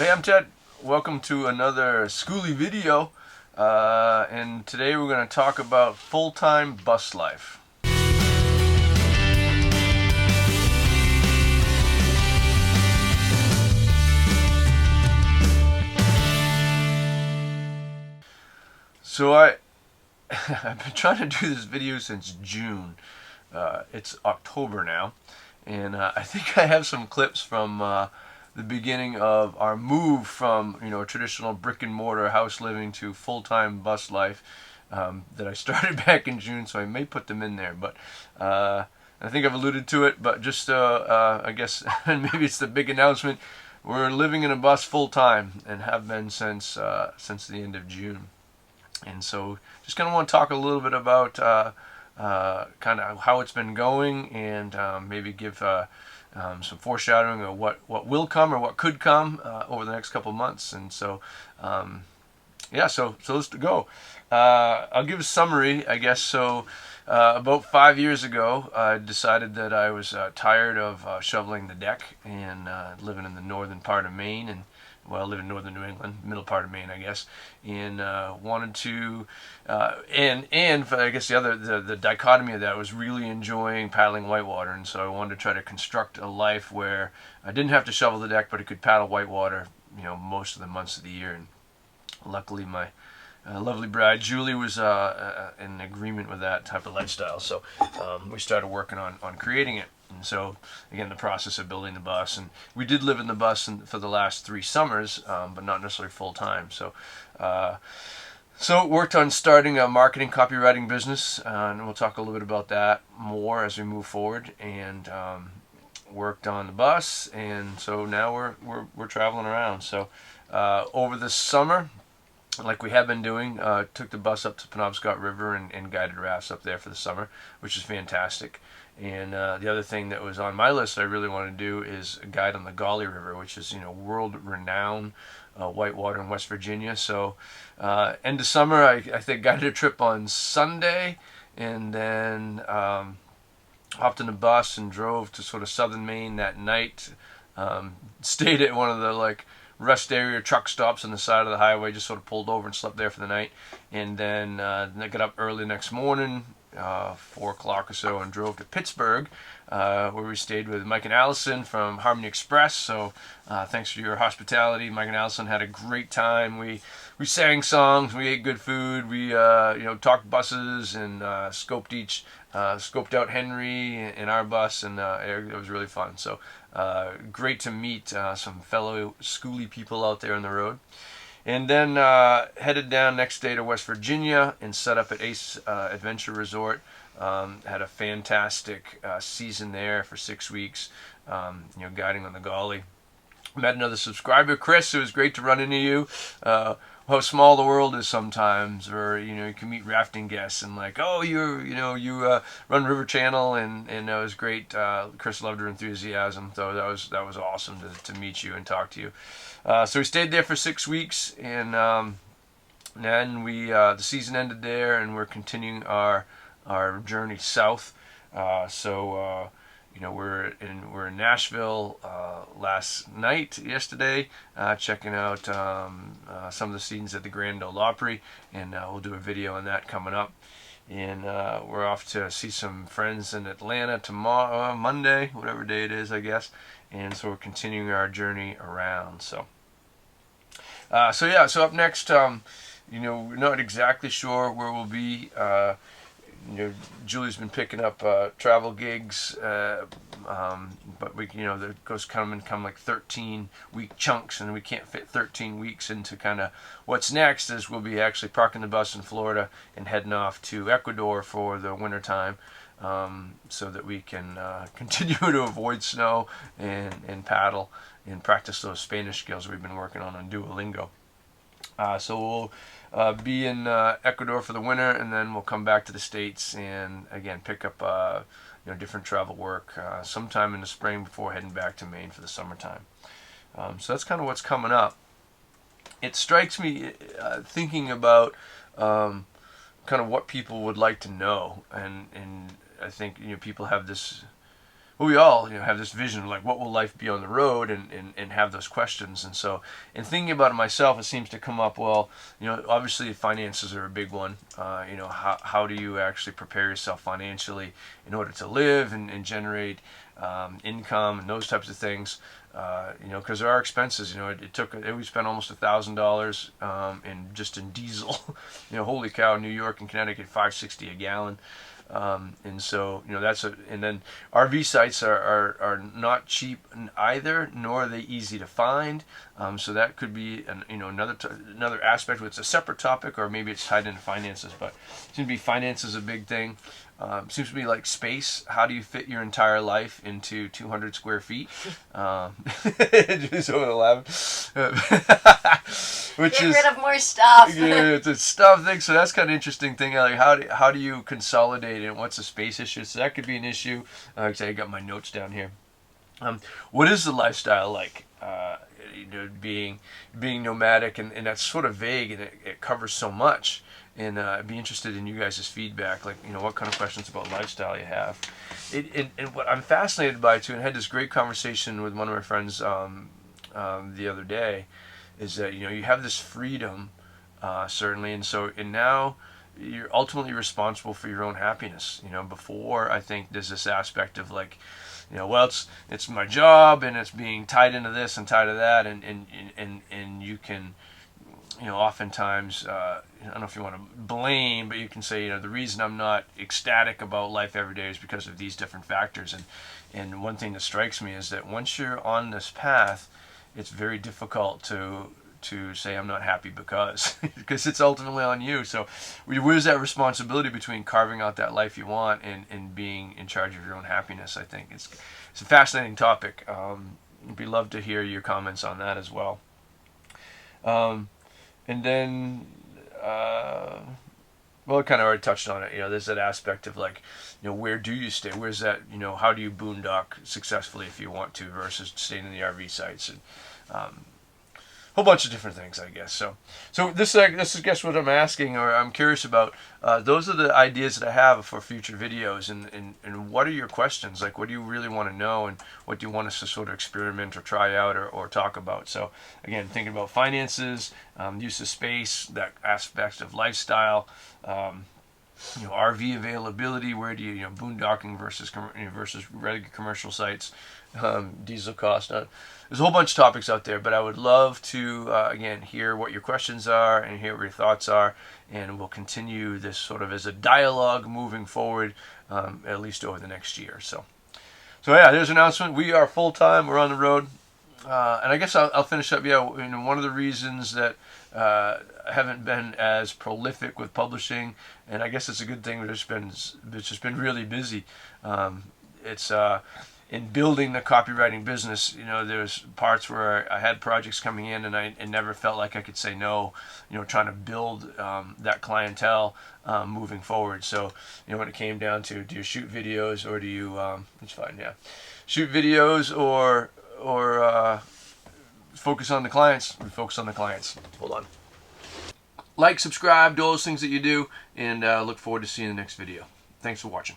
Hey, I'm Ted. Welcome to another Skoolie video. And today we're going to talk about full-time bus life. I've been trying to do this video since June. It's October now, and I think I have some clips from the beginning of our move from a traditional brick and mortar house living to full-time bus life that I started back in June. So I may put them in there, but I think I've alluded to it. But just I guess maybe it's the big announcement. We're living in a bus full time and have been since the end of June. And so just kind of want to talk a little bit about kind of how it's been going, and maybe give some foreshadowing of what will come or what could come over the next couple months. And so yeah, so let's go. I'll give a summary, I guess. So about 5 years ago, I decided that I was tired of shoveling the deck and living in the northern part of Maine, and well, I live in northern New England, middle part of Maine, I guess, and wanted to, and I guess the dichotomy of that was really enjoying paddling whitewater, and so I wanted to try to construct a life where I didn't have to shovel the deck, but I could paddle whitewater, most of the months of the year. And luckily, my lovely bride Julie was in agreement with that type of lifestyle, so we started working on creating it. And so again, the process of building the bus, and we did live in the bus for the last 3 summers, but not necessarily full time. So worked on starting a marketing copywriting business, and we'll talk a little bit about that more as we move forward. And worked on the bus, and so now we're traveling around. So over the summer, like we have been doing, took the bus up to Penobscot River and guided rafts up there for the summer, which is fantastic. And the other thing that was on my list I really want to do is a guide on the Gauley River, which is world-renowned whitewater in West Virginia. So end of summer, I think guided a trip on Sunday, and then hopped in a bus and drove to sort of southern Maine that night. Stayed at one of the rest area truck stops on the side of the highway, just sort of pulled over and slept there for the night. And then I got up early next morning, 4 o'clock or so, and drove to Pittsburgh, where we stayed with Mike and Allison from Harmony Express. So thanks for your hospitality. Mike and Allison had a great time. We sang songs, we ate good food, we talked buses, and scoped out Henry in our bus, and it was really fun. So great to meet some fellow Skoolie people out there on the road. And then headed down next day to West Virginia and set up at Ace Adventure Resort. Had a fantastic season there for 6 weeks, guiding on the Gauley. Met another subscriber, Chris. It was great to run into you. How small the world is sometimes, or you can meet rafting guests and you run River Channel, and that was great. Chris loved her enthusiasm, so that was awesome to meet you and talk to you. So we stayed there for 6 weeks, and then the season ended there, and we're continuing our journey south. We're in Nashville yesterday, checking out some of the scenes at the Grand Ole Opry, and we'll do a video on that coming up. And we're off to see some friends in Atlanta tomorrow, Monday, whatever day it is, I guess. And so we're continuing our journey around. So up next, we're not exactly sure where we'll be. Julie's been picking up travel gigs, but there come like 13-week chunks, and we can't fit 13 weeks into kind of what's next. Is we'll be actually parking the bus in Florida and heading off to Ecuador for the winter time, so that we can continue to avoid snow and paddle and practice those Spanish skills we've been working on Duolingo. So we'll be in Ecuador for the winter, and then we'll come back to the States and again pick up different travel work sometime in the spring before heading back to Maine for the summertime. So that's kind of what's coming up. It strikes me thinking about kind of what people would like to know, and I think people have this but we all, have this vision of like, what will life be on the road, and have those questions. And so, in thinking about it myself, it seems to come up, well, obviously finances are a big one. How do you actually prepare yourself financially in order to live and generate income and those types of things? Because there are expenses. We spent almost $1,000 in diesel. Holy cow! New York and Connecticut, $5.60 a gallon. And so and then RV sites are not cheap either, nor are they easy to find. So that could be another aspect. It's a separate topic, or maybe it's tied into finances. But it seems to be finances a big thing. Seems to be like space. How do you fit your entire life into 200 square feet? Just over 11. Get rid of more stuff. Yeah, it's a stuff thing. So that's kind of interesting thing. Like how do you consolidate it? What's a space issue? So that could be an issue. I got my notes down here. What is the lifestyle like? Being nomadic, and that's sort of vague, and it covers so much. And I'd be interested in you guys' feedback, like, what kind of questions about lifestyle you have. And what I'm fascinated by, too, and I had this great conversation with one of my friends the other day, is that, you have this freedom, certainly, and now you're ultimately responsible for your own happiness. Before, I think there's this aspect of, like, well, it's my job, and it's being tied into this and tied to that, and you can, oftentimes, I don't know if you want to blame, but you can say, the reason I'm not ecstatic about life every day is because of these different factors. And one thing that strikes me is that once you're on this path, it's very difficult to say I'm not happy because it's ultimately on you. So where's that responsibility between carving out that life you want and being in charge of your own happiness? I think it's a fascinating topic. We'd love to hear your comments on that as well. And then, well, I kind of already touched on it. There's that aspect of like, where do you stay? Where's that, how do you boondock successfully if you want to versus staying in the RV sites, and whole bunch of different things, I guess. So this is, I guess, what I'm asking, or I'm curious about. Those are the ideas that I have for future videos, and what are your questions? Like, what do you really want to know, and what do you want us to sort of experiment or try out or talk about? So again, thinking about finances, use of space, that aspect of lifestyle, RV availability. Where do you, boondocking versus regular commercial sites, diesel cost. There's a whole bunch of topics out there, but I would love to again hear what your questions are and hear what your thoughts are, and we'll continue this sort of as a dialogue moving forward, at least over the next year. So yeah, there's an announcement. We are full time. We're on the road. And I guess I'll finish up. Yeah, one of the reasons that I haven't been as prolific with publishing, and I guess it's a good thing. It's just been really busy. It's in building the copywriting business. There's parts where I had projects coming in, and I never felt like I could say no. Trying to build that clientele moving forward. So when it came down to, do you shoot videos or do you? It's fine. Yeah, shoot videos or focus on the clients. We focus on the clients. Hold on. Like, subscribe, do all those things that you do, and look forward to seeing the next video. Thanks for watching.